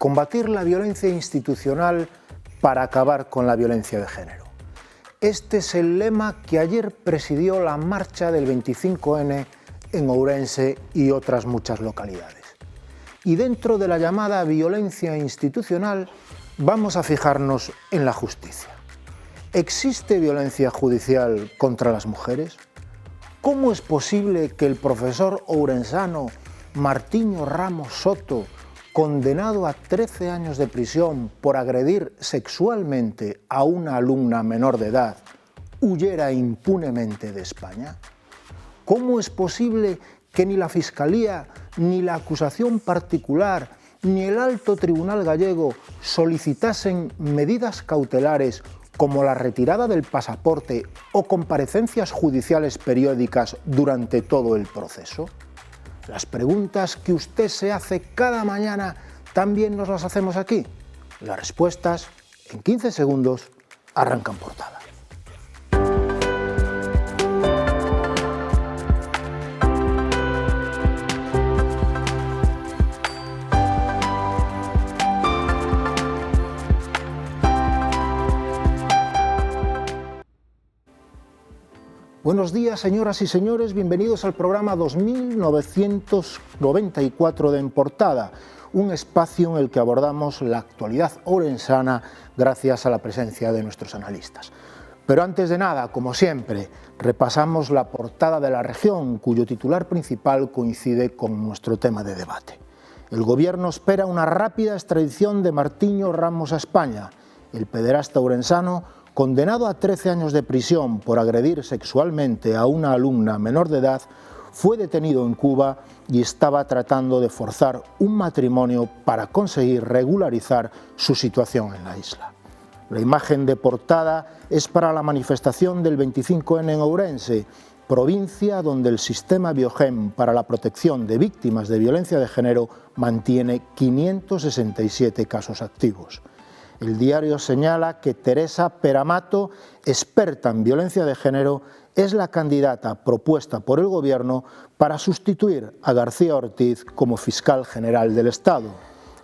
combatir la violencia institucional para acabar con la violencia de género. Este es el lema que ayer presidió la marcha del 25N en Ourense y otras muchas localidades. Y dentro de la llamada violencia institucional vamos a fijarnos en la justicia. ¿Existe violencia judicial contra las mujeres? ¿Cómo es posible que el profesor ourensano Martiño Ramos Soto, condenado a 13 años de prisión por agredir sexualmente a una alumna menor de edad, huyera impunemente de España? ¿Cómo es posible que ni la Fiscalía, ni la acusación particular, ni el Alto Tribunal gallego solicitasen medidas cautelares como la retirada del pasaporte o comparecencias judiciales periódicas durante todo el proceso? Las preguntas que usted se hace cada mañana también nos las hacemos aquí. Las respuestas, en 15 segundos, arrancan Portada. Buenos días, señoras y señores, bienvenidos al programa 2994 de En Portada, un espacio en el que abordamos la actualidad ourensana gracias a la presencia de nuestros analistas. Pero antes de nada, como siempre, repasamos la portada de la región, cuyo titular principal coincide con nuestro tema de debate. El gobierno espera una rápida extradición de Martiño Ramos a España. El pederasta ourensano, condenado a 13 años de prisión por agredir sexualmente a una alumna menor de edad, fue detenido en Cuba y estaba tratando de forzar un matrimonio para conseguir regularizar su situación en la isla. La imagen de portada es para la manifestación del 25N en Ourense, provincia donde el sistema Biogem para la protección de víctimas de violencia de género mantiene 567 casos activos. El diario señala que Teresa Peramato, experta en violencia de género, es la candidata propuesta por el Gobierno para sustituir a García Ortiz como fiscal general del Estado.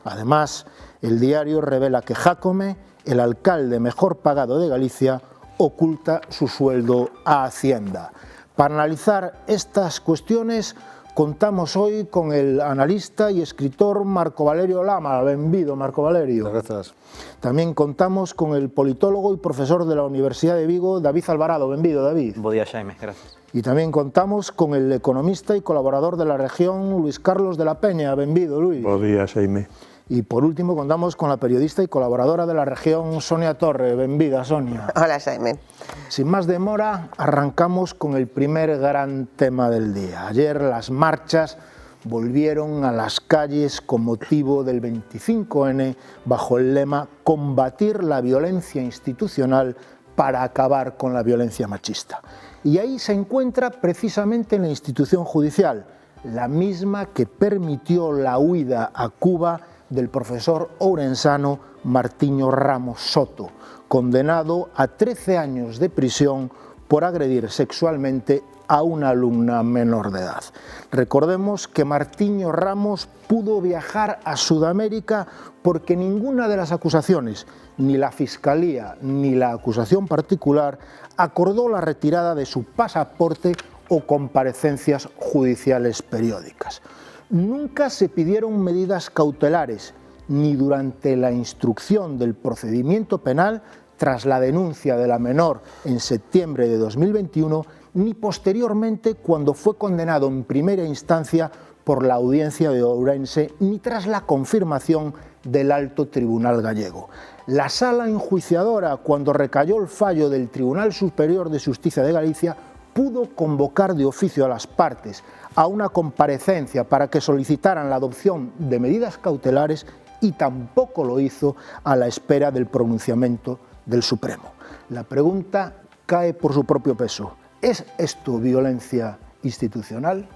Además, el diario revela que Jácome, el alcalde mejor pagado de Galicia, oculta su sueldo a Hacienda. Para analizar estas cuestiones, contamos hoy con el analista y escritor Marco Valerio Lama. Benvido, Marco Valerio. Gracias. También contamos con el politólogo y profesor de la Universidad de Vigo, David Alvarado. Benvido, David. Bo día, Xaime. Gracias. Y también contamos con el economista y colaborador de la región, Luis Carlos de la Peña. Benvido, Luis. Bo día, Xaime. Y por último contamos con la periodista y colaboradora de la región, Sonia Torre. Benvida, Sonia. Hola, Xaime. Sin más demora, arrancamos con el primer gran tema del día. Ayer las marchas volvieron a las calles con motivo del 25N bajo el lema «Combatir la violencia institucional para acabar con la violencia machista». Y ahí se encuentra precisamente en la institución judicial, la misma que permitió la huida a Cuba del profesor ourensano Martiño Ramos Soto, condenado a 13 años de prisión por agredir sexualmente a una alumna menor de edad. Recordemos que Martiño Ramos pudo viajar a Sudamérica porque ninguna de las acusaciones, ni la Fiscalía ni la acusación particular, acordó la retirada de su pasaporte o comparecencias judiciales periódicas. Nunca se pidieron medidas cautelares, ni durante la instrucción del procedimiento penal tras la denuncia de la menor en septiembre de 2021, ni posteriormente cuando fue condenado en primera instancia por la audiencia de Ourense, ni tras la confirmación del Alto Tribunal gallego. La sala enjuiciadora, cuando recayó el fallo del Tribunal Superior de Justicia de Galicia, pudo convocar de oficio a las partes a una comparecencia para que solicitaran la adopción de medidas cautelares y tampoco lo hizo a la espera del pronunciamiento del Supremo. La pregunta cae por su propio peso. ¿Es esto violencia institucional?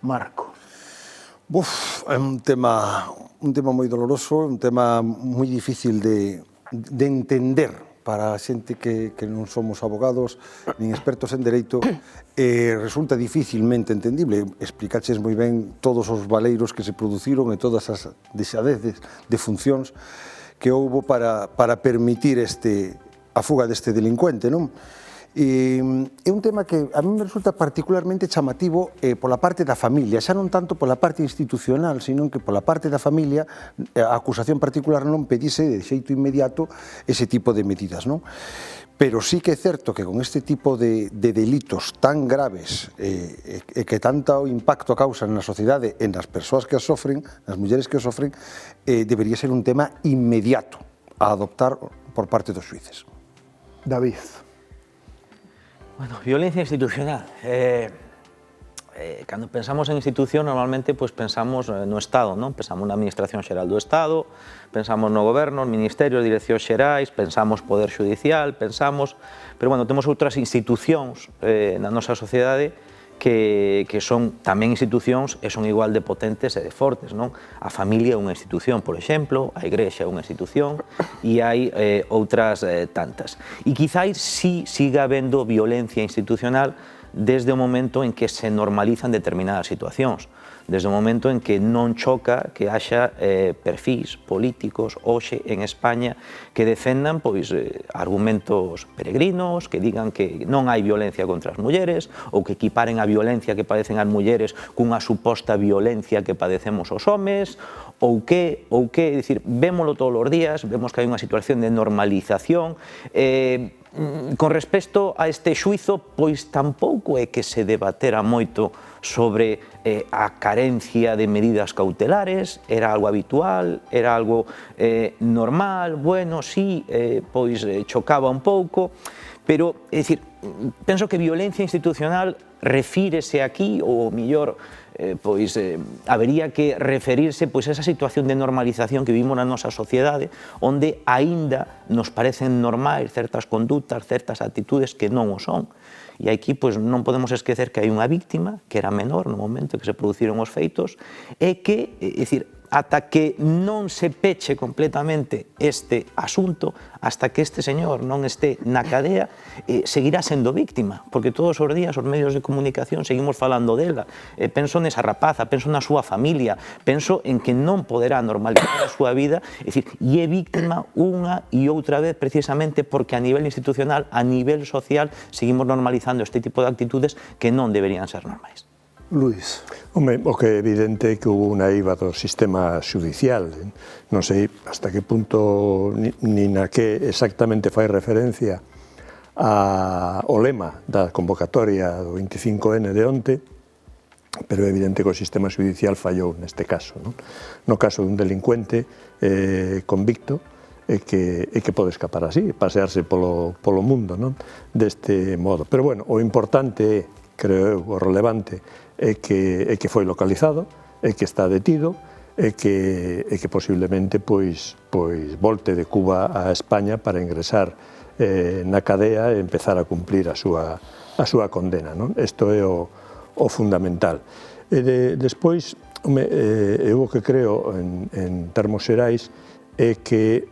Marco. É un tema moi doloroso, un tema moi difícil de entender para a xente que non somos abogados nin expertos en dereito, resulta dificilmente entendible. Explicaches moi ben todos os valeiros que se produciron e todas as deixadeces de funcións que houbo para permitir a fuga deste delincuente, non? É un tema que a mí me resulta particularmente chamativo pola parte da familia, xa non tanto pola parte institucional, sino que pola parte da familia a acusación particular non pedise de xeito inmediato ese tipo de medidas, non? Pero sí que é certo que con este tipo de delitos tan graves e que tanto impacto causan na sociedade e nas persoas que os sofren, nas mulleres que os sofren, debería ser un tema inmediato a adoptar por parte dos xuíces. David. Bueno, violencia institucional. Cando pensamos en institución, normalmente pues, pensamos no Estado, non? Pensamos na Administración Xeral do Estado, pensamos no Goberno, os Ministerios, Direccións Xerais, pensamos Poder Judicial, pensamos... Pero, bueno, temos outras institucións na nosa sociedade que son tamén institucións e son igual de potentes e de fortes, non? A familia é unha institución, por exemplo, a Igrexa é unha institución e hai outras tantas. E quizáis sí siga habendo violencia institucional desde o momento en que se normalizan determinadas situacións, desde o momento en que non choca que haxa perfis políticos hoxe en España que defendan argumentos peregrinos, que digan que non hai violencia contra as mulleres ou que equiparen a violencia que padecen as mulleres cunha suposta violencia que padecemos os homes ou que, é dicir, vémolo todos os días, vemos que hai unha situación de normalización. Con respecto a este xuizo, pois tampouco é que se debatera moito sobre a carencia de medidas cautelares, era algo habitual, era algo normal, bueno, sí, pois chocaba un pouco, pero, é dicir, penso que violencia institucional refírese aquí, ou mellor, pois habería que referirse pois a esa situación de normalización que vivimos na nosa sociedade, onde aínda nos parecen normais certas condutas, certas actitudes que non o son. E aquí pois non podemos esquecer que hai unha víctima que era menor no momento que se produciron os feitos e que, é dicir, ata que non se peche completamente este asunto, hasta que este señor non este na cadea, seguirá sendo víctima, porque todos os días os medios de comunicación seguimos falando dela. Penso nesa rapaza, penso na súa familia, penso en que non poderá normalizar a súa vida, é dicir, e é víctima unha e outra vez precisamente porque a nivel institucional, a nivel social, seguimos normalizando este tipo de actitudes que non deberían ser normais. Luis. Home, o que é evidente é que hubo unha eiva do sistema judicial. Non sei hasta que punto ni na que exactamente fai referencia ao lema da convocatoria do 25N de onte, pero é evidente que o sistema judicial fallou neste caso. No caso dun delincuente convicto, é que pode escapar así, pasearse polo mundo deste modo. Pero, bueno, o importante é, creo eu, o relevante, é que foi localizado, é que está detido, é que posiblemente pois volte de Cuba a España para ingresar na cadea e empezar a cumprir a súa condena. Isto é o fundamental. Despois, eu o que creo en termos xerais é que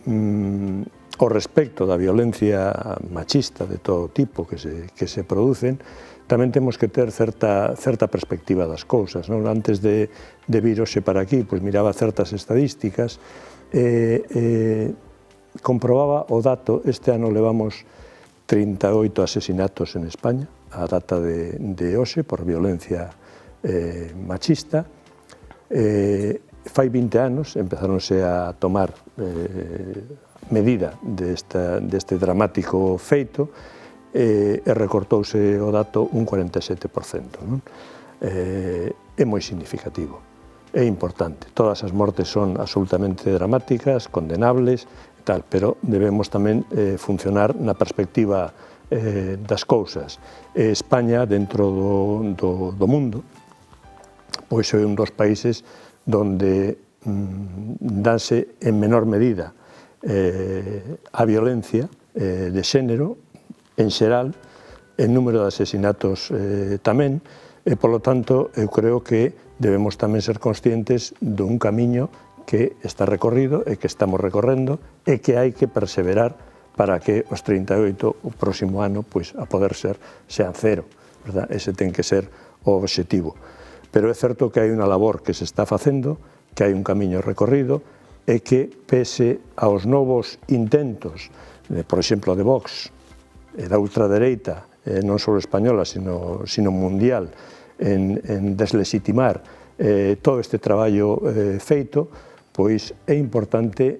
o respecto da violencia machista de todo tipo que se producen, tamén temos que ter certa perspectiva das cousas. Antes de vir hoxe para aquí, miraba certas estadísticas, comprobaba o dato, este ano levamos 38 asesinatos en España, a data de hoxe, por violencia machista. Fai 20 anos empezáronse a tomar medida deste dramático feito, e recortouse o dato un 47%. É moi significativo, é importante. Todas as mortes son absolutamente dramáticas, condenables, pero debemos tamén funcionar na perspectiva das cousas. España, dentro do mundo, pois é un dos países onde danse en menor medida a violencia de xénero, en xeral, en número de asesinatos tamén, e, polo tanto, eu creo que debemos tamén ser conscientes dun camiño que está recorrido e que estamos recorrendo e que hai que perseverar para que os 38 o próximo ano pois, a poder ser sean cero, verdad? Ese ten que ser o obxectivo. Pero é certo que hai unha labor que se está facendo, que hai un camiño recorrido e que pese aos novos intentos, por exemplo, de Vox e da ultradereita, non só española, sino mundial, en deslegitimar todo este traballo feito, pois é importante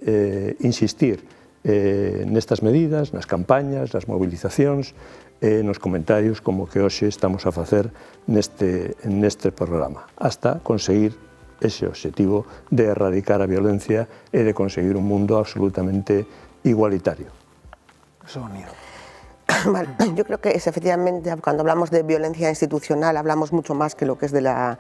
insistir nestas medidas, nas campañas, nas movilizacións, nos comentarios como que hoxe estamos a facer neste programa, hasta conseguir ese objetivo de erradicar a violencia e de conseguir un mundo absolutamente igualitario. Sonia. Vale, yo creo que es efectivamente, cuando hablamos de violencia institucional, hablamos mucho más que lo que es de la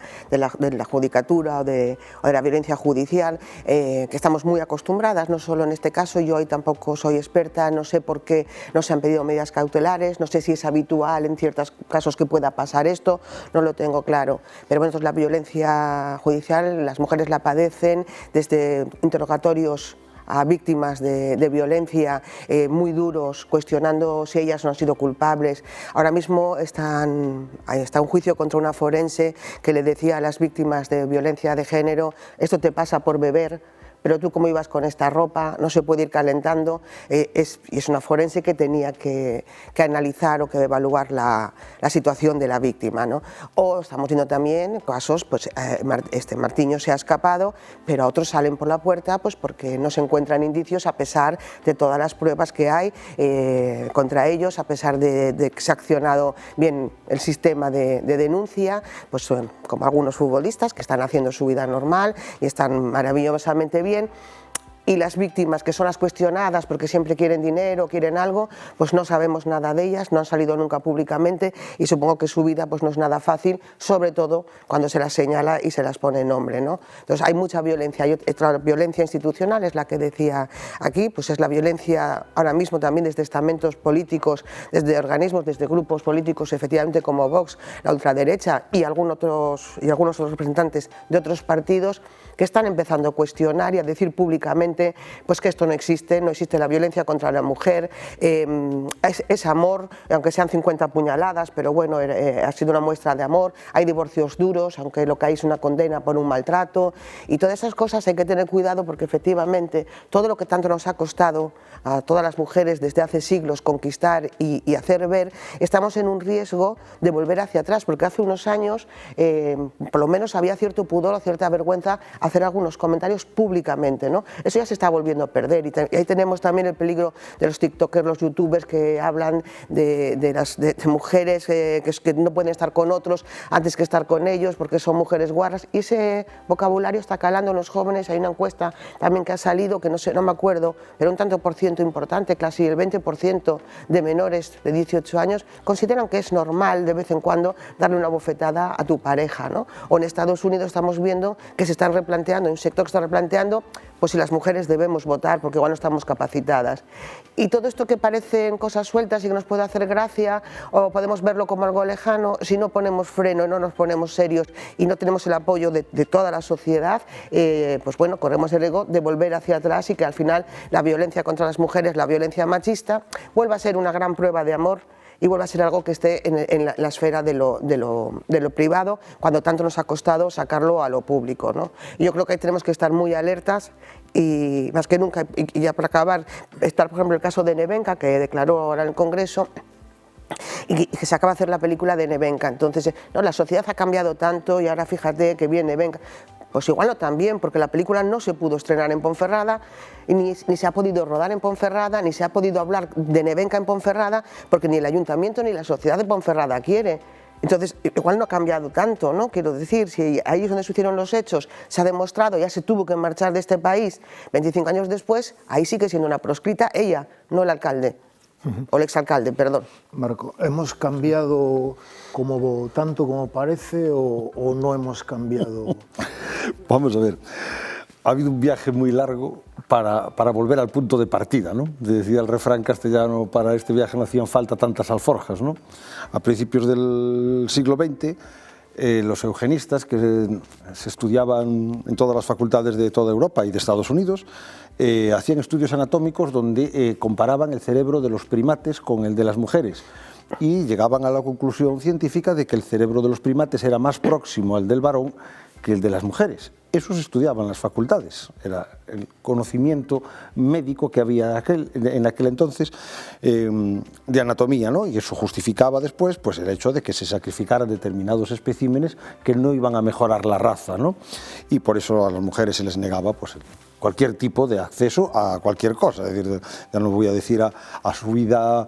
judicatura o de la violencia judicial, que estamos muy acostumbradas, no solo en este caso. Yo hoy tampoco soy experta, no sé por qué no se han pedido medidas cautelares, no sé si es habitual en ciertos casos que pueda pasar esto, no lo tengo claro. Pero bueno, entonces la violencia judicial, las mujeres la padecen desde interrogatorios a víctimas de violencia muy duros, cuestionando si ellas no han sido culpables. Ahora mismo está un juicio contra una forense que le decía a las víctimas de violencia de género: esto te pasa por beber, pero tú cómo ibas con esta ropa, no se puede ir calentando. Y es una forense que tenía que analizar o que evaluar la situación de la víctima, ¿no? O estamos viendo también casos, pues Martiño se ha escapado, pero otros salen por la puerta pues porque no se encuentran indicios a pesar de todas las pruebas que hay contra ellos, a pesar de que se ha accionado bien el sistema de denuncia, pues como algunos futbolistas que están haciendo su vida normal y están maravillosamente bien. Y las víctimas, que son las cuestionadas porque siempre quieren dinero, quieren algo, pues no sabemos nada de ellas, no han salido nunca públicamente y supongo que su vida pues no es nada fácil, sobre todo cuando se las señala y se las pone nombre, ¿no? Entonces hay mucha violencia. Hay otra violencia institucional, es la que decía aquí, pues es la violencia ahora mismo también desde estamentos políticos, desde organismos, desde grupos políticos, efectivamente como Vox, la ultraderecha y algunos otros representantes de otros partidos que están empezando a cuestionar y a decir públicamente pues que esto no existe la violencia contra la mujer, es amor, aunque sean 50 puñaladas, pero bueno, ha sido una muestra de amor, hay divorcios duros, aunque lo que hay es una condena por un maltrato, y todas esas cosas hay que tener cuidado porque efectivamente todo lo que tanto nos ha costado a todas las mujeres desde hace siglos conquistar y hacer ver, estamos en un riesgo de volver hacia atrás, porque hace unos años por lo menos había cierto pudor o cierta vergüenza hacer algunos comentarios públicamente, ¿no? Eso ya se está volviendo a perder y ahí tenemos también el peligro de los tiktokers, los youtubers que hablan de mujeres que no pueden estar con otros antes que estar con ellos porque son mujeres guarras, y ese vocabulario está calando en los jóvenes. Hay una encuesta también que ha salido, que no me acuerdo, pero un tanto por ciento importante, casi el 20% de menores de 18 años consideran que es normal de vez en cuando darle una bofetada a tu pareja, ¿no? O en Estados Unidos estamos viendo que se están replanteando, un sector que está replanteando pues si las mujeres debemos votar porque igual no estamos capacitadas. Y todo esto que parecen cosas sueltas y que nos puede hacer gracia o podemos verlo como algo lejano, si no ponemos freno, no nos ponemos serios y no tenemos el apoyo de toda la sociedad, pues bueno, corremos el riesgo de volver hacia atrás y que al final la violencia contra las mujeres, la violencia machista, vuelva a ser una gran prueba de amor y vuelva a ser algo que esté en la esfera de lo privado, cuando tanto nos ha costado sacarlo a lo público, ¿no? Y yo creo que tenemos que estar muy alertas y más que nunca, y ya para acabar, estar por ejemplo el caso de Nevenka, que declaró ahora en el Congreso, y que se acaba de hacer la película de Nevenka. Entonces, no, la sociedad ha cambiado tanto y ahora fíjate que viene Nevenka. Pues igual no tan bien, porque la película no se pudo estrenar en Ponferrada, y ni se ha podido rodar en Ponferrada, ni se ha podido hablar de Nevenka en Ponferrada, porque ni el ayuntamiento ni la sociedad de Ponferrada quiere. Entonces, igual no ha cambiado tanto, ¿no? Quiero decir, si ahí es donde se hicieron los hechos, se ha demostrado, ya se tuvo que marchar de este país 25 años después, ahí sigue siendo una proscrita ella, no el alcalde. O el exalcalde, perdón. Marco, ¿hemos cambiado tanto como parece o no hemos cambiado? Vamos a ver, ha habido un viaje muy largo para volver al punto de partida, ¿no? Decía el refrán castellano, para este viaje no hacían falta tantas alforjas, ¿no? A principios del siglo XX los eugenistas que se estudiaban en todas las facultades de toda Europa y de Estados Unidos, hacían estudios anatómicos donde comparaban el cerebro de los primates con el de las mujeres y llegaban a la conclusión científica de que el cerebro de los primates era más próximo al del varón que el de las mujeres. Eso se estudiaba en las facultades, era el conocimiento médico que había en aquel entonces de anatomía, ¿no? Y eso justificaba después pues, el hecho de que se sacrificaran determinados especímenes que no iban a mejorar la raza, ¿no? Y por eso a las mujeres se les negaba pues, cualquier tipo de acceso a cualquier cosa, es decir, ya no voy a decir a su vida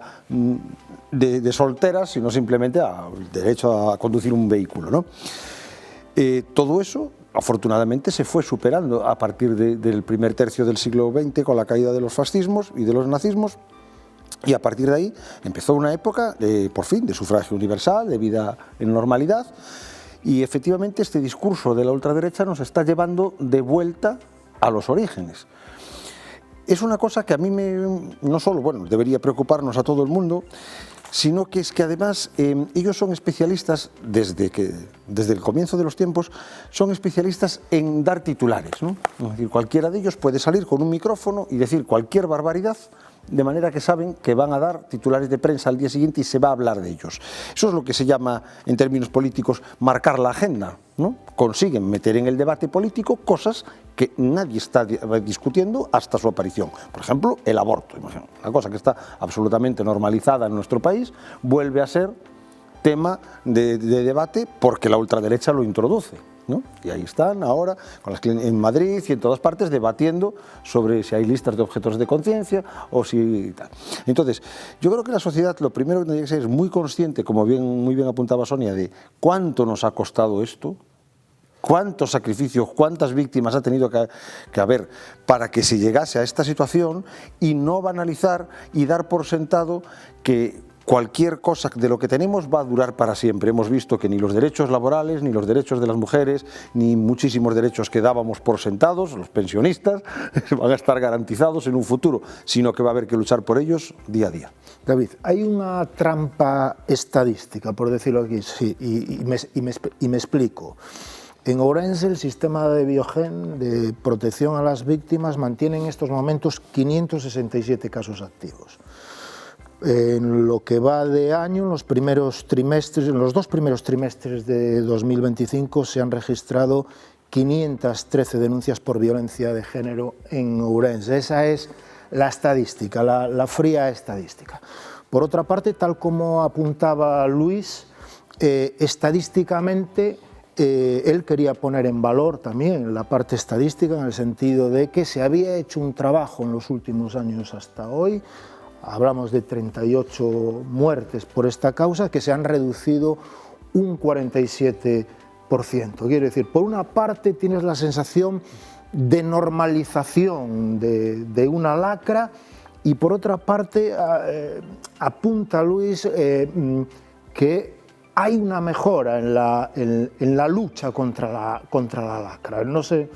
de solteras, sino simplemente al derecho a conducir un vehículo, ¿no? Todo eso, afortunadamente, se fue superando a partir del primer tercio del siglo XX con la caída de los fascismos y de los nazismos, y a partir de ahí empezó una época, por fin, de sufragio universal, de vida en normalidad, y efectivamente este discurso de la ultraderecha nos está llevando de vuelta a los orígenes. Es una cosa que a mí no solo, bueno, debería preocuparnos a todo el mundo, sino que es que además ellos son especialistas, desde el comienzo de los tiempos, son especialistas en dar titulares, ¿no? Es decir, cualquiera de ellos puede salir con un micrófono y decir cualquier barbaridad, de manera que saben que van a dar titulares de prensa al día siguiente y se va a hablar de ellos. Eso es lo que se llama, en términos políticos, marcar la agenda, ¿no? Consiguen meter en el debate político cosas que nadie está discutiendo hasta su aparición. Por ejemplo, el aborto, una cosa que está absolutamente normalizada en nuestro país, vuelve a ser tema de debate porque la ultraderecha lo introduce, ¿no? Y ahí están ahora en Madrid y en todas partes debatiendo sobre si hay listas de objetores de conciencia o si tal. Entonces, yo creo que la sociedad lo primero que tiene que ser es muy consciente, como muy bien apuntaba Sonia, de cuánto nos ha costado esto, cuántos sacrificios, cuántas víctimas ha tenido que haber para que se llegase a esta situación, y no banalizar y dar por sentado que cualquier cosa de lo que tenemos va a durar para siempre. Hemos visto que ni los derechos laborales, ni los derechos de las mujeres, ni muchísimos derechos que dábamos por sentados, los pensionistas, van a estar garantizados en un futuro, sino que va a haber que luchar por ellos día a día. David, hay una trampa estadística, por decirlo aquí, sí, y me explico. En Ourense, el sistema de Biogen, de protección a las víctimas, mantiene en estos momentos 567 casos activos. En lo que va de año, en los dos primeros trimestres de 2025 se han registrado 513 denuncias por violencia de género en Ourense. Esa es la estadística, la fría estadística. Por otra parte, tal como apuntaba Luis, estadísticamente él quería poner en valor también la parte estadística, en el sentido de que se había hecho un trabajo en los últimos años hasta hoy. Hablamos de 38 muertes por esta causa, que se han reducido un 47%. Quiero decir, por una parte tienes la sensación de normalización de una lacra, y por otra parte apunta Luis que hay una mejora en la lucha contra la lacra. No sé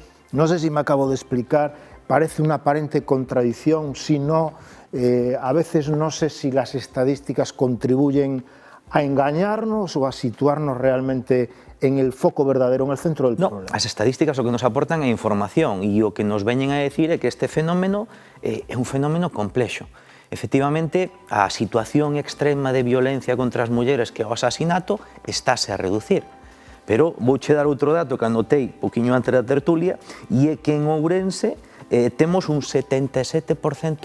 si me acabo de explicar, parece una aparente contradicción, si no, a veces no sé si las estadísticas contribuyen a engañarnos ou a situarnos realmente en el foco verdadero, en el centro del problema. As estadísticas o que nos aportan é información, e o que nos veñen a decir é que este fenómeno é un fenómeno complexo. Efectivamente, a situación extrema de violencia contra as mulleres, que é o asasinato, estáse a reducir. Pero vouche dar outro dato que anotei poquinho antes da tertulia, e é que en Ourense temos un 77%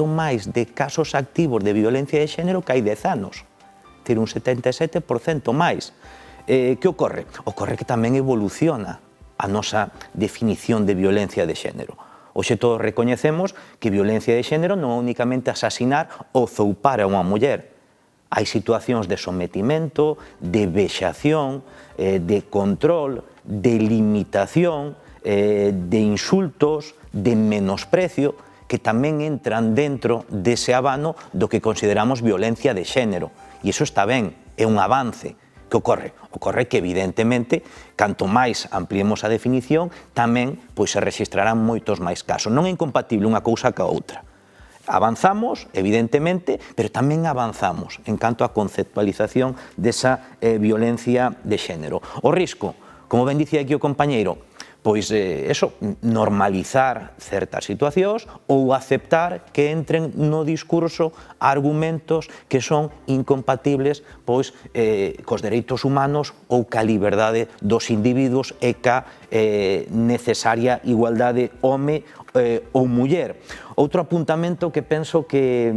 máis de casos activos de violencia de xénero que hai 10 anos. Ter un 77% máis. Que ocorre? Ocorre que tamén evoluciona a nosa definición de violencia de xénero. Hoxe todos recoñecemos que violencia de xénero non é únicamente asasinar ou zoupar a unha muller. Hai situacións de sometimento, de vexación, de control, de limitación, de insultos, de menosprecio, que tamén entran dentro dese abano do que consideramos violencia de xénero. E iso está ben, é un avance. Que ocorre? Ocorre que, evidentemente, canto máis ampliemos a definición, tamén se registrarán moitos máis casos. Non é incompatible unha cousa ca outra. Avanzamos, evidentemente, pero tamén avanzamos en canto á conceptualización desa violencia de xénero. O risco, como ben dicía aquí o compañeiro, pois normalizar certas situacións ou aceptar que entren no discurso argumentos que son incompatibles pois cos dereitos humanos ou ca liberdade dos individuos e ca necesaria igualdade home ou muller. Outro apuntamento que penso que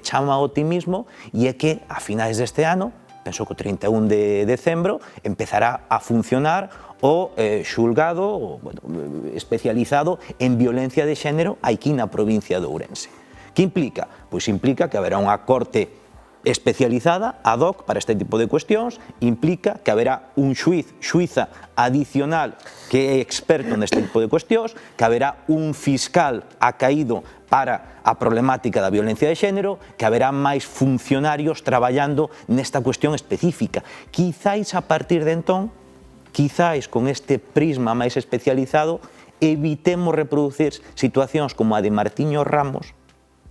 chama ao optimismo e é que a finais deste ano, penso que o 31 de decembro, empezará a funcionar o xulgado especializado en violencia de xénero aquí na provincia de Ourense. Que implica? Pois implica que haberá unha corte especializada ad hoc para este tipo de cuestións, implica que haberá un xuíza adicional que é experto neste tipo de cuestións, que haberá un fiscal acaído para a problemática da violencia de xénero, que haberá máis funcionarios traballando nesta cuestión específica. Quizáis a partir de entón, quizáis con este prisma máis especializado, evitemos reproducir situacións como a de Martiño Ramos,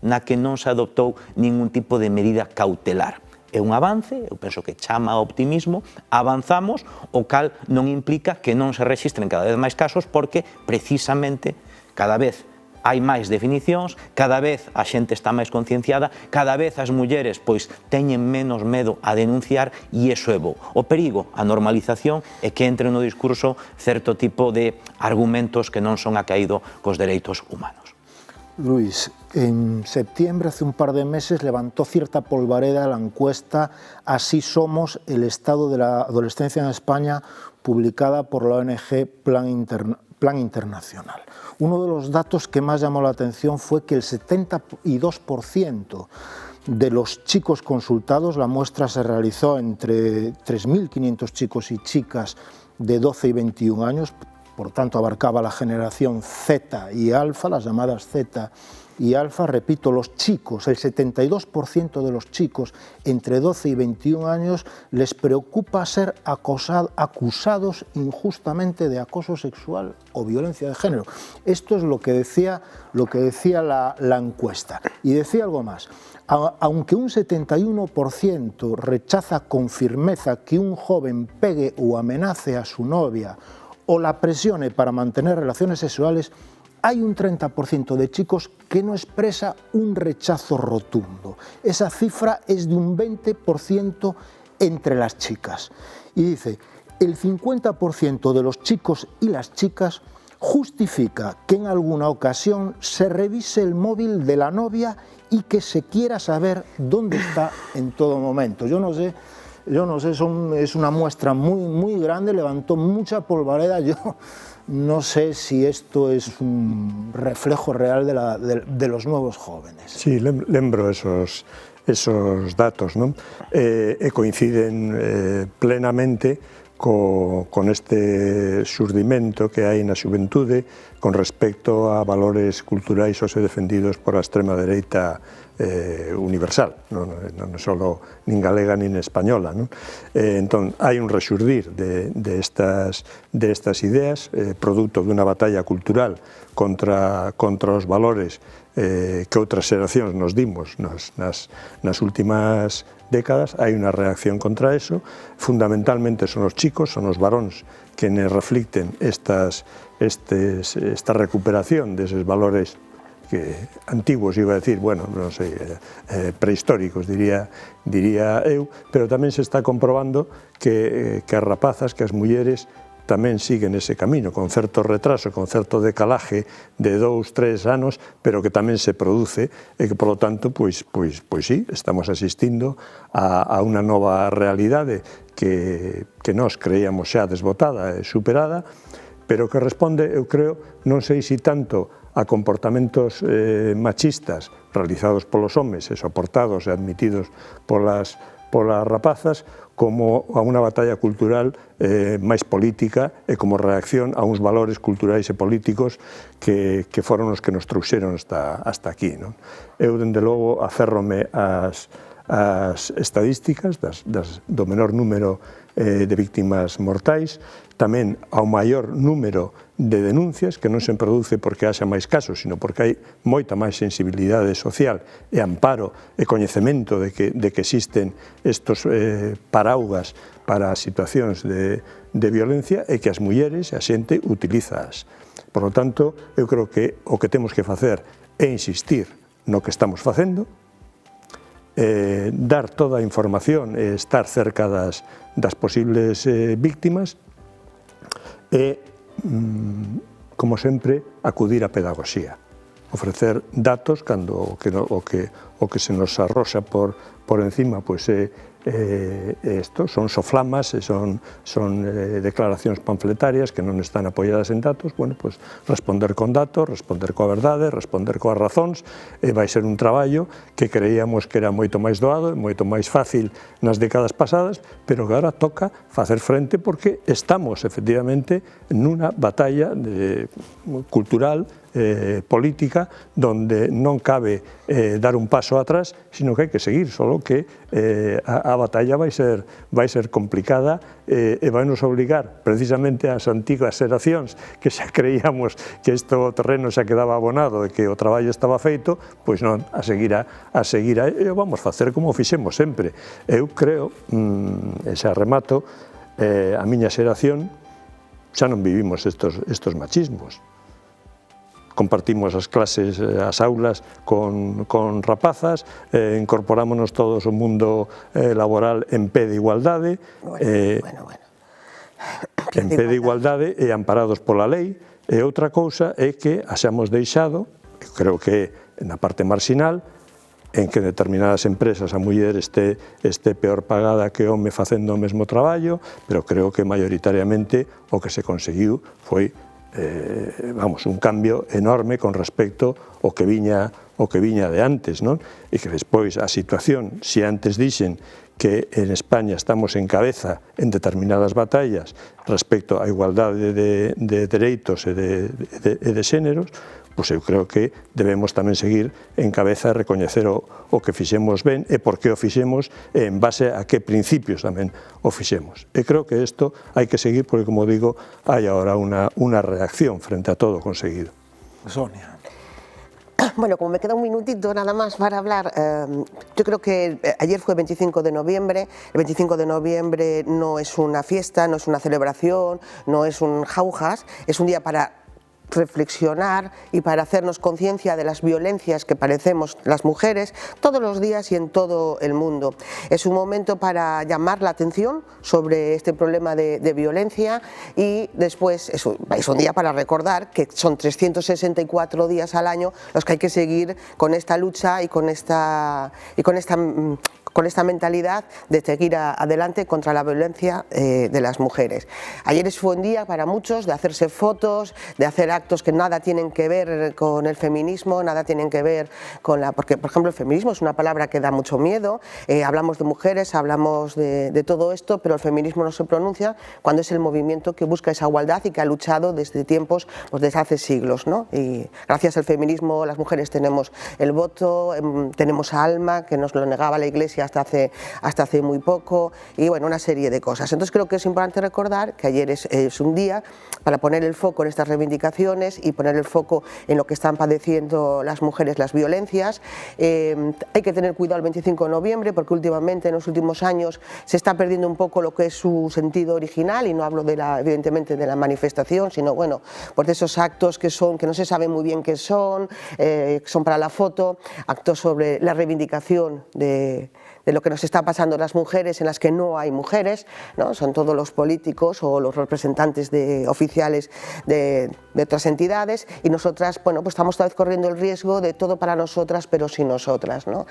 na que non se adoptou ningún tipo de medida cautelar. É un avance, eu penso que chama ao optimismo, avanzamos, o cal non implica que non se rexistren cada vez máis casos, porque precisamente cada vez hai máis definicións, cada vez a xente está máis concienciada, cada vez as mulleres pois teñen menos medo a denunciar e iso é bo. O perigo, a normalización, é que entre no discurso certo tipo de argumentos que non son acaído cos dereitos humanos. Luis, en septiembre, hace un par de meses, levantó cierta polvareda la encuesta Así somos, el estado de la adolescencia en España, publicada por la ONG Plan Internacional. Uno de los datos que más llamó la atención fue que el 72% de los chicos consultados, la muestra se realizó entre 3.500 chicos y chicas de 12 y 21 años, por tanto abarcaba la generación Z y alfa, las llamadas Z y alfa, repito, los chicos, el 72% de los chicos entre 12 y 21 años les preocupa ser acusados injustamente de acoso sexual o violencia de género. Esto es lo que decía la encuesta. Y decía algo más. Aunque un 71% rechaza con firmeza que un joven pegue o amenace a su novia o la presione para mantener relaciones sexuales, hay un 30% de chicos que no expresa un rechazo rotundo. Esa cifra es de un 20% entre las chicas. Y dice, el 50% de los chicos y las chicas justifica que en alguna ocasión se revise el móvil de la novia y que se quiera saber dónde está en todo momento. Yo no sé, es una muestra muy grande, levantó mucha polvareda. Yo no sé si esto es un reflejo real de los nuevos jóvenes. Sí, lembro esos datos, ¿no? Coinciden plenamente con este xurdimento que hai na xuventude con respecto a valores culturais defendidos por a extrema dereita universal, non só nin galega nin española, non? Entón, hai un rexurdir de estas ideas, produto dunha batalla cultural contra os valores que outras xeracións nos dimos nas últimas décadas. Hai unha reacción contra eso, fundamentalmente son os chicos, son os varóns que ne reflicten esta recuperación deses valores que antigos, iba a decir, bueno, non sei, prehistóricos, diría eu, pero tamén se está comprobando que as rapazas, que as mulleres tamén siguen ese camino, con certo retraso, con certo decalaje de 2-3 anos, pero que tamén se produce e que, polo tanto, pois sí, estamos asistindo a unha nova realidade que nós creíamos xa desbotada e superada, pero que responde, eu creo, non sei se tanto a comportamentos machistas realizados polos homes e soportados e admitidos polas rapazas, como a unha batalla cultural máis política e como reacción a uns valores culturais e políticos que foron os que nos trouxeron hasta aquí, non? Eu, dende logo, aférrome ás as estadísticas do menor número de víctimas mortais, tamén ao maior número de denuncias, que non se produce porque haxa máis casos, sino porque hai moita máis sensibilidade social e amparo e coñecemento de que existen estos paraugas para situacións de violencia e que as mulleres e a xente utilizas. Por lo tanto, eu creo que o que temos que facer é insistir no que estamos facendo, dar toda a información e estar cerca das posibles víctimas e, como sempre, acudir á pedagogía, ofrecer datos cando o que se nos arroxa por encima pois Estos son soflamas, son declaracións panfletarias que non están apoiadas en datos. Bueno, pues responder con datos, responder coa verdade, responder coas razóns, vai ser un traballo que creíamos que era moito máis doado, moito máis fácil nas décadas pasadas, pero que agora toca facer frente porque estamos, efectivamente, nunha batalla cultural, política, donde non cabe dar un paso atrás, sino que hai que seguir, solo que a batalla vai ser complicada e vai nos obligar precisamente ás antigas xeracións que xa creíamos que este terreno xa quedaba abonado e que o traballo estaba feito, pois non, a seguir e vamos facer como fixemos sempre. Eu creo, e xa remato, a miña xeración xa non vivimos estos machismos. Compartimos as clases, as aulas con rapazas, incorporámonos todos ao mundo laboral en pé de igualdade, en pé de igualdade e amparados pola lei, e outra cousa é que axamos deixado, creo que na parte marxinal, en que en determinadas empresas a muller este peor pagada que o home facendo o mesmo traballo, pero creo que maioritariamente o que se conseguiu foi un cambio enorme con respecto ao que viña de antes, non? E que despois a situación, se antes dixen que en España estamos en cabeza en determinadas batallas respecto á igualdade de dereitos e de xéneros, pois eu creo que debemos tamén seguir en cabeza e recoñecer o que fixemos ben e por que o fixemos e en base a que principios tamén o fixemos. E creo que isto hai que seguir porque, como digo, hai agora unha reacción frente a todo o conseguido. Sonia. Bueno, como me queda un minutito nada más para hablar, yo creo que ayer fue 25 de noviembre, el 25 de noviembre no es una fiesta, no es una celebración, no es un jaujas, es un día para reflexionar y para hacernos conciencia de las violencias que padecemos las mujeres todos los días y en todo el mundo. Es un momento para llamar la atención sobre este problema de violencia y después es un día para recordar que son 364 días al año los que hay que seguir con esta lucha y con esta mentalidad de seguir adelante contra la violencia de las mujeres. Ayer fue un día para muchos de hacerse fotos, de hacer actos que nada tienen que ver con el feminismo, nada tienen que ver con porque por ejemplo el feminismo es una palabra que da mucho miedo, hablamos de mujeres, hablamos de todo esto, pero el feminismo no se pronuncia cuando es el movimiento que busca esa igualdad y que ha luchado desde tiempos, pues desde hace siglos, ¿no? Y gracias al feminismo las mujeres tenemos el voto, tenemos alma, que nos lo negaba la Iglesia hasta hace muy poco, y bueno, una serie de cosas. Entonces creo que es importante recordar que ayer es un día para poner el foco en estas reivindicaciones y poner el foco en lo que están padeciendo las mujeres, las violencias. Hay que tener cuidado el 25 de noviembre porque últimamente en los últimos años se está perdiendo un poco lo que es su sentido original, y no hablo evidentemente de la manifestación, sino bueno, pues de esos actos que no se sabe muy bien qué son para la foto, actos sobre la reivindicación de lo que nos está pasando a las mujeres en las que no hay mujeres, ¿no? Son todos los políticos o los representantes oficiales de otras entidades, y nosotras, bueno, pues estamos otra vez corriendo el riesgo de todo para nosotras pero sin nosotras, ¿no?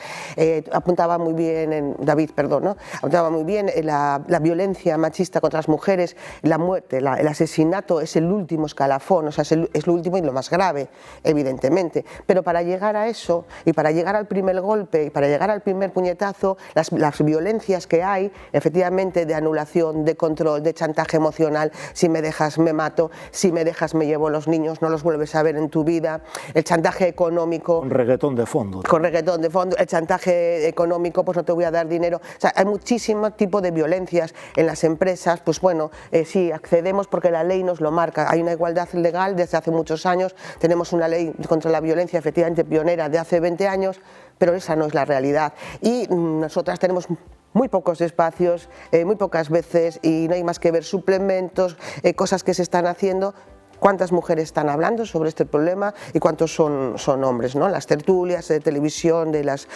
Apuntaba muy bien, David, perdón, ¿no? Apuntaba muy bien la violencia machista contra las mujeres, la muerte, el asesinato es el último escalafón, o sea, es lo último y lo más grave, evidentemente, pero para llegar a eso y para llegar al primer golpe y para llegar al primer puñetazo las violencias que hay, efectivamente, de anulación, de control, de chantaje emocional, si me dejas me mato, si me dejas me llevo los niños, no los vuelves a ver en tu vida, el chantaje económico. Con reggaetón de fondo. Con reggaetón de fondo, el chantaje económico, pues no te voy a dar dinero. O sea, hay muchísimo tipo de violencias en las empresas, pues bueno, sí, accedemos porque la ley nos lo marca. Hay una igualdad legal desde hace muchos años, tenemos una ley contra la violencia efectivamente pionera de hace 20 años, pero esa no es la realidad. Y nosotras tenemos muy pocos espacios, muy pocas veces, y no hay más que ver suplementos, cosas que se están haciendo. ¿Cuántas mujeres están hablando sobre este problema y cuántos son hombres, ¿no? Las tertulias de televisión, de las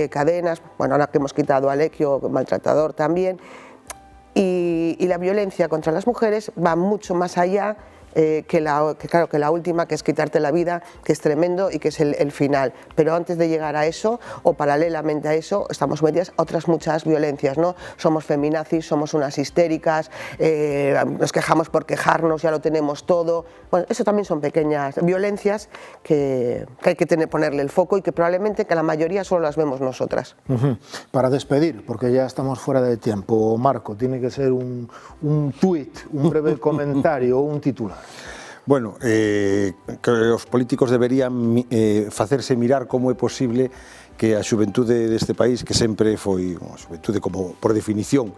cadenas, bueno, ahora que hemos quitado a Lequio, maltratador también, y la violencia contra las mujeres va mucho más allá que la última, que es quitarte la vida, que es tremendo y que es el final. Pero antes de llegar a eso, o paralelamente a eso, estamos metidas a otras muchas violencias, ¿no? Somos feminazis, somos unas histéricas, nos quejamos por quejarnos, ya lo tenemos todo. Bueno, eso también son pequeñas violencias que hay que ponerle el foco y que probablemente que la mayoría solo las vemos nosotras. Para despedir, porque ya estamos fuera de tiempo, Marco, tiene que ser un tuit, un breve comentario, un titular. Bueno, que os políticos deberían facerse mirar como é posible que a xuventude deste país, que sempre foi unha xuventude como por definición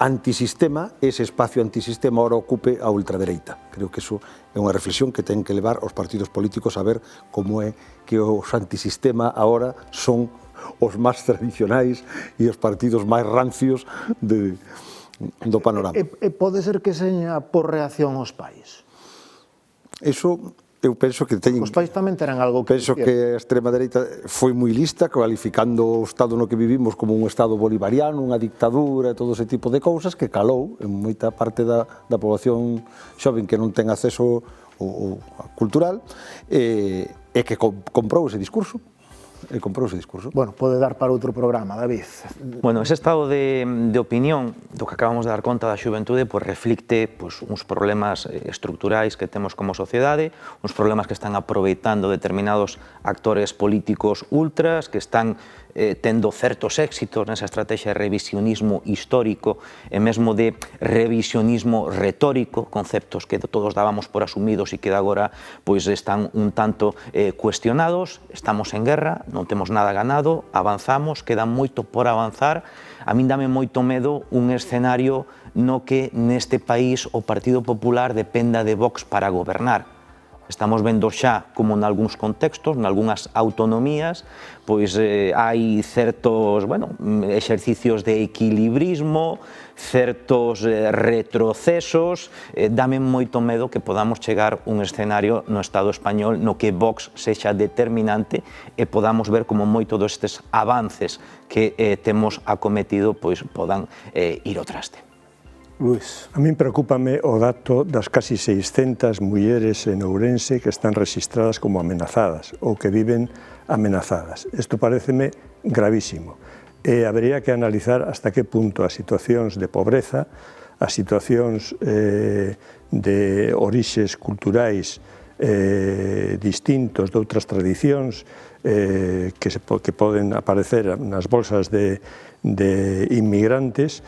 antisistema, ese espacio antisistema ahora ocupe a ultradereita. Creo que eso é unha reflexión que ten que levar os partidos políticos a ver como é que os antisistema ahora son os máis tradicionais e os partidos máis rancios do panorama. Pode ser que seña por reacción aos pais? Eso eu penso que teñen... Os pais tamén terán algo que penso que a extrema dereita foi moi lista, cualificando o estado no que vivimos como un estado bolivariano, unha dictadura e todo ese tipo de cousas que calou en moita parte da población xoven que non ten acceso ao cultural e que comprou ese discurso. Bueno, pode dar para outro programa, David. Bueno, ese estado de opinión do que acabamos de dar conta da xuventude pues, reflicte pues, uns problemas estructurais que temos como sociedade, uns problemas que están aproveitando determinados actores políticos ultras, que están tendo certos éxitos nesa estrategia de revisionismo histórico e mesmo de revisionismo retórico, conceptos que todos dábamos por asumidos e que agora pois, están un tanto cuestionados. Estamos en guerra, non temos nada ganado, avanzamos, queda moito por avanzar. A min dame moito medo un escenario no que neste país o Partido Popular dependa de Vox para gobernar. Estamos vendo xa como en algúns contextos, en algunhas autonomías, pois hai certos, bueno, exercicios de equilibrismo, certos retrocesos, dame moito medo que podamos chegar un escenario no Estado español no que Vox sexa determinante e podamos ver como moito destes avances que temos acometido pois podan ir ao traste. Luís. A min preocúpame o dato das casi 600 mulleres en Ourense que están registradas como amenazadas ou que viven amenazadas. Isto pareceme gravísimo. E habería que analizar hasta que punto as situacións de pobreza, as situacións de orixes culturais distintos de outras tradicións que poden aparecer nas bolsas de inmigrantes,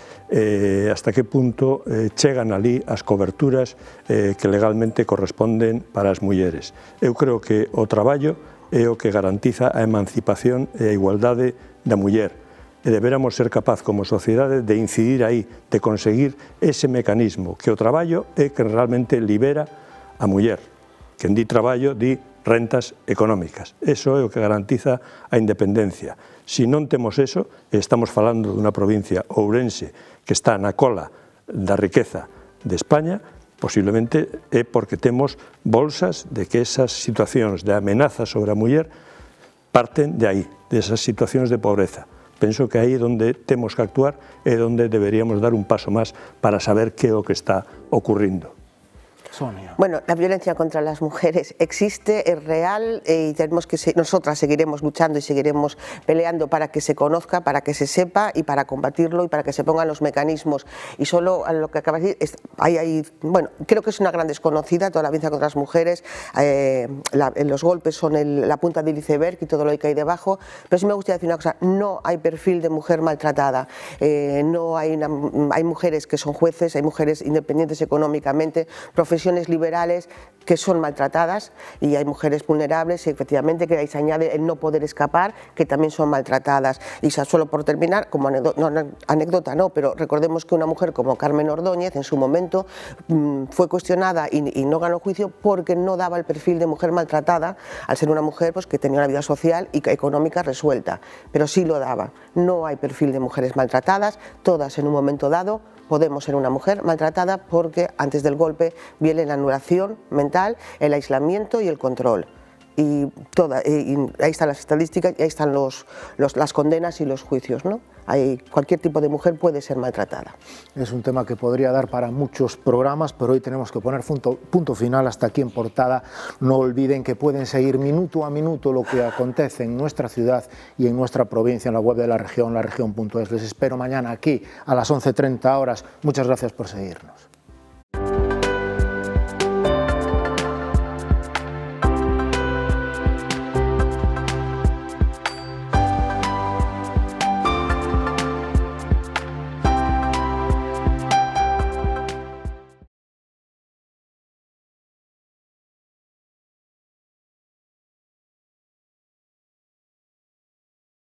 hasta que punto chegan ali as coberturas que legalmente corresponden para as mulleres. Eu creo que o traballo é o que garantiza a emancipación e a igualdade da muller. E deberamos ser capaz como sociedade de incidir aí, de conseguir ese mecanismo, que o traballo é que realmente libera a muller. Quen di traballo, di rentas económicas. Eso é o que garantiza a independencia. Se non temos eso, estamos falando dunha provincia, Ourense, que está na cola da riqueza de España, posiblemente é porque temos bolsas de que esas situacións de amenaza sobre a muller parten de aí, desas situacións de pobreza. Penso que aí é onde temos que actuar e onde deberíamos dar un paso máis para saber que é o que está ocurrindo. Sonia. Bueno, la violencia contra las mujeres existe, es real y tenemos que nosotras seguiremos luchando y seguiremos peleando para que se conozca, para que se sepa y para combatirlo y para que se pongan los mecanismos. Y solo a lo que acabas de decir, bueno, creo que es una gran desconocida toda la violencia contra las mujeres, los golpes son la punta del iceberg y todo lo que hay debajo, pero sí me gustaría decir una cosa, no hay perfil de mujer maltratada, no hay mujeres que son jueces, hay mujeres independientes económicamente, profesionales liberales que son maltratadas y hay mujeres vulnerables y efectivamente que ahí se añade el no poder escapar que también son maltratadas. Y solo por terminar, como anécdota no, pero recordemos que una mujer como Carmen Ordóñez en su momento fue cuestionada y no ganó juicio porque no daba el perfil de mujer maltratada al ser una mujer pues, que tenía una vida social y económica resuelta, pero sí lo daba. No hay perfil de mujeres maltratadas, todas en un momento dado podemos ser una mujer maltratada porque antes del golpe viene la anulación mental, el aislamiento y el control. Y ahí están las estadísticas y ahí están las condenas y los juicios, ¿no? Cualquier tipo de mujer puede ser maltratada. Es un tema que podría dar para muchos programas, pero hoy tenemos que poner punto final hasta aquí en Portada. No olviden que pueden seguir minuto a minuto lo que acontece en nuestra ciudad y en nuestra provincia en la web de la región, laregion.es. Les espero mañana aquí a las 11:30 horas. Muchas gracias por seguirnos.